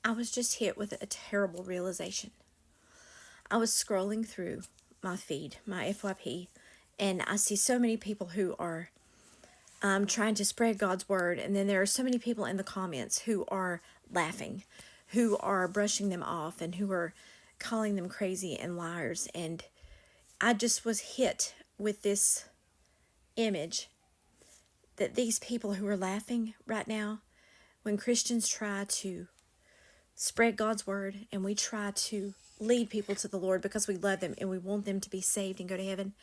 I was just hit with a terrible realization. I was scrolling through my feed, my FYP, and I see so many people who are trying to spread God's word, and then there are so many people in the comments who are laughing, who are brushing them off, and who are calling them crazy and liars. And I just was hit with this image that these people who are laughing right now, when Christians try to spread God's word and we try to lead people to the Lord because we love them and we want them to be saved and go to heaven,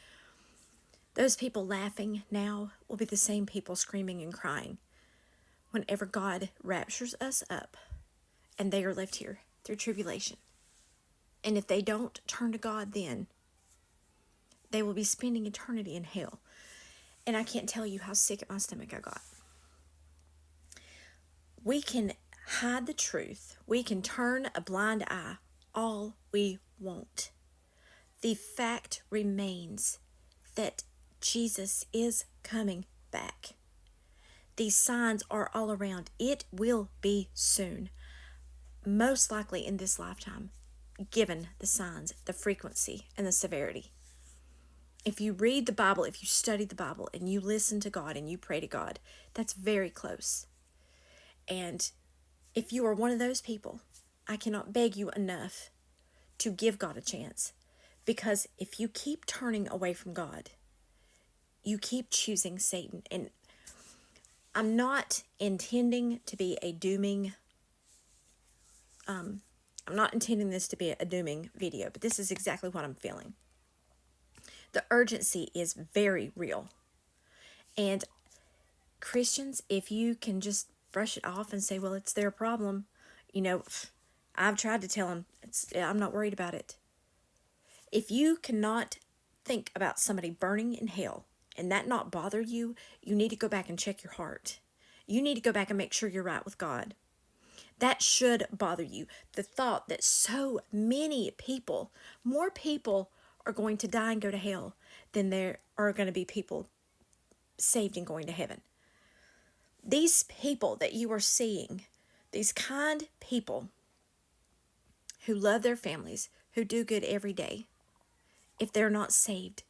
those people laughing now will be the same people screaming and crying whenever God raptures us up and they are left here through tribulation. And if they don't turn to God, then they will be spending eternity in hell. And I can't tell you how sick at my stomach I got. We can hide the truth. We can turn a blind eye all we want. The fact remains that Jesus is coming back. These signs are all around. It will be soon. Most likely in this lifetime, given the signs, the frequency, and the severity. If you read the Bible, if you study the Bible, and you listen to God and you pray to God, that's very close. And if you are one of those people, I cannot beg you enough to give God a chance. Because if you keep turning away from God, you keep choosing Satan. And I'm not intending to be a dooming, I'm not intending this to be a dooming video, but this is exactly what I'm feeling. The urgency is very real. And Christians, if you can just brush it off and say, well, it's their problem, I've tried to tell them, I'm not worried about it. If you cannot think about somebody burning in hell and that not bother you, you need to go back and check your heart. You need to go back and make sure you're right with God. That should bother you. The thought that so many people, more people are going to die and go to hell than there are going to be people saved and going to heaven. These people that you are seeing, these kind people who love their families, who do good every day, if they're not saved,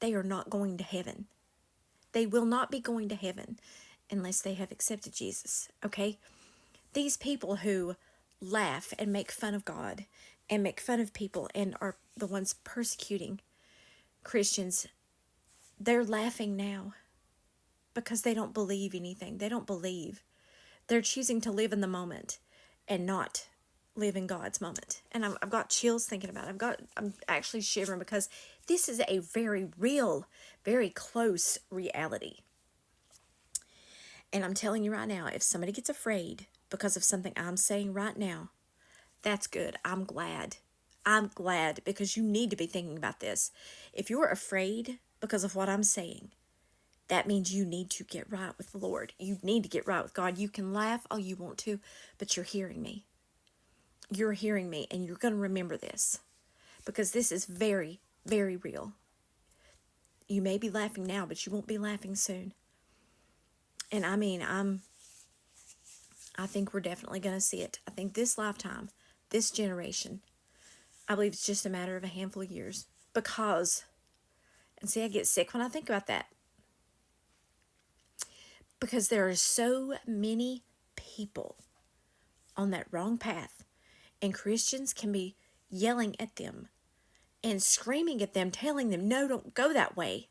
they are not going to heaven. They will not be going to heaven unless they have accepted Jesus, okay? These people who laugh and make fun of God and make fun of people and are the ones persecuting Christians, they're laughing now because they don't believe anything. They don't believe. They're choosing to live in the moment and not live in God's moment. And I've got chills thinking about it. I'm actually shivering because this is a very real, very close reality. And I'm telling you right now, if somebody gets afraid because of something I'm saying right now, that's good. I'm glad. I'm glad because you need to be thinking about this. If you're afraid because of what I'm saying, that means you need to get right with the Lord. You need to get right with God. You can laugh all you want to, but you're hearing me. You're hearing me, and you're going to remember this because this is very, very real. You may be laughing now, but you won't be laughing soon. And I mean, I think we're definitely going to see it. I think this lifetime, this generation, I believe it's just a matter of a handful of years because, and see, I get sick when I think about that. Because there are so many people on that wrong path, and Christians can be yelling at them and screaming at them, telling them, no, don't go that way.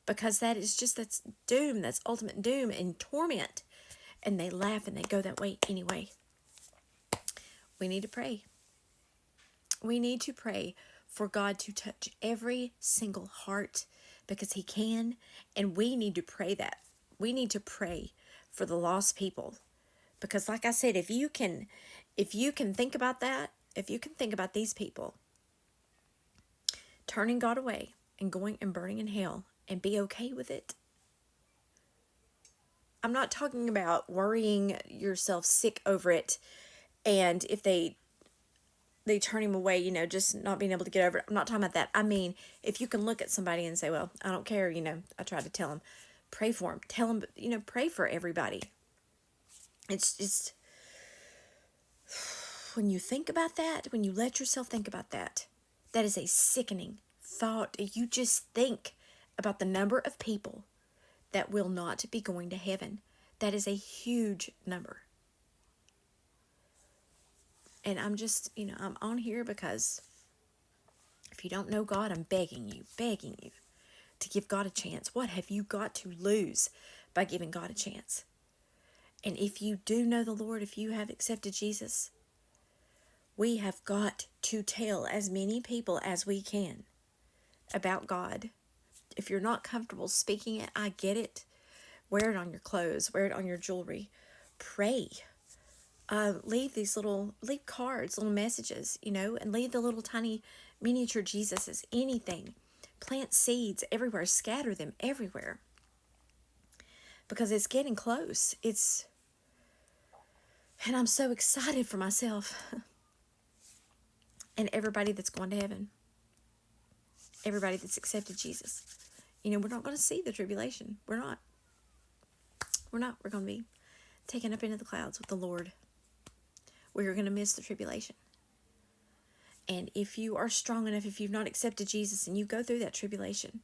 Because that's doom, that's ultimate doom and torment. And they laugh and they go that way anyway. We need to pray. We need to pray for God to touch every single heart because He can. And we need to pray that. We need to pray for the lost people. Because like I said, if you can think about that, if you can think about these people turning God away and going and burning in hell and be okay with it. I'm not talking about worrying yourself sick over it and if they turn him away, just not being able to get over it. I'm not talking about that. I mean, if you can look at somebody and say, well, I don't care, I tried to tell him, pray for him, tell him, pray for everybody. It's just, when you think about that, when you let yourself think about that, that is a sickening thought. You just think about the number of people that will not be going to heaven. That is a huge number. And I'm just, I'm on here because if you don't know God, I'm begging you to give God a chance. What have you got to lose by giving God a chance? And if you do know the Lord, if you have accepted Jesus, we have got to tell as many people as we can about God. If you're not comfortable speaking it, I get it. Wear it on your clothes, wear it on your jewelry. Pray. Leave cards, little messages, and leave the little tiny miniature Jesuses, anything. Plant seeds everywhere, scatter them everywhere. Because it's getting close. And I'm so excited for myself and everybody that's going to heaven. Everybody that's accepted Jesus. We're not going to see the tribulation. We're not. We're going to be taken up into the clouds with the Lord. We're going to miss the tribulation. And if you are strong enough, if you've not accepted Jesus and you go through that tribulation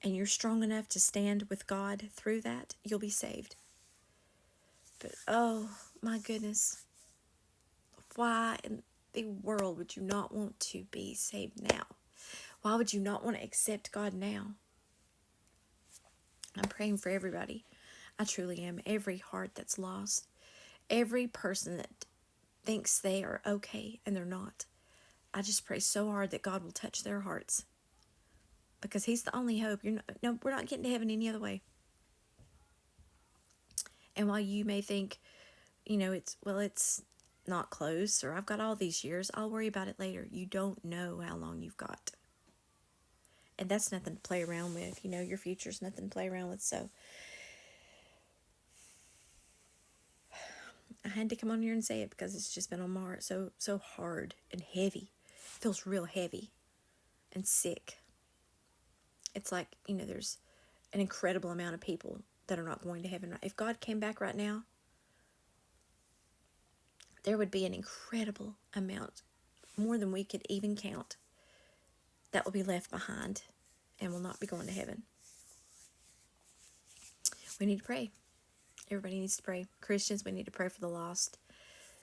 and you're strong enough to stand with God through that, you'll be saved. But oh my goodness, why in the world would you not want to be saved now? Why would you not want to accept God now? I'm praying for everybody. I truly am. Every heart that's lost. Every person that thinks they are okay and they're not. I just pray so hard that God will touch their hearts. Because He's the only hope. We're not getting to heaven any other way. And while you may think, it's not close, or I've got all these years, I'll worry about it later. You don't know how long you've got. And that's nothing to play around with. Your future's nothing to play around with. So I had to come on here and say it because it's just been on my heart so hard and heavy. It feels real heavy and sick. It's like, there's an incredible amount of people that are not going to heaven. If God came back right now, there would be an incredible amount, more than we could even count, that will be left behind and will not be going to heaven. We need to pray. Everybody needs to pray. Christians, we need to pray for the lost.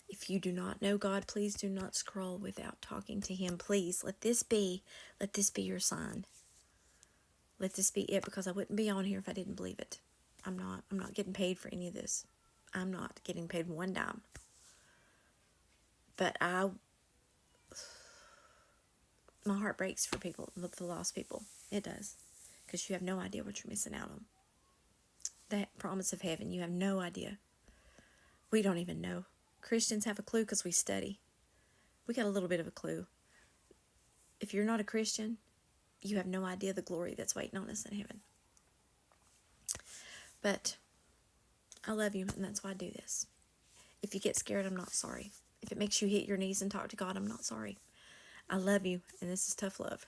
If you do not know God, please do not scroll without talking to Him. Please, let this be your sign. Let this be it, because I wouldn't be on here if I didn't believe it. I'm not getting paid for any of this. I'm not getting paid one dime. But my heart breaks for people, the lost people. It does. Because you have no idea what you're missing out on. That promise of heaven, you have no idea. We don't even know. Christians have a clue because we study. We got a little bit of a clue. If you're not a Christian, you have no idea the glory that's waiting on us in heaven. But I love you, and that's why I do this. If you get scared, I'm not sorry. If it makes you hit your knees and talk to God, I'm not sorry. I love you, and this is tough love.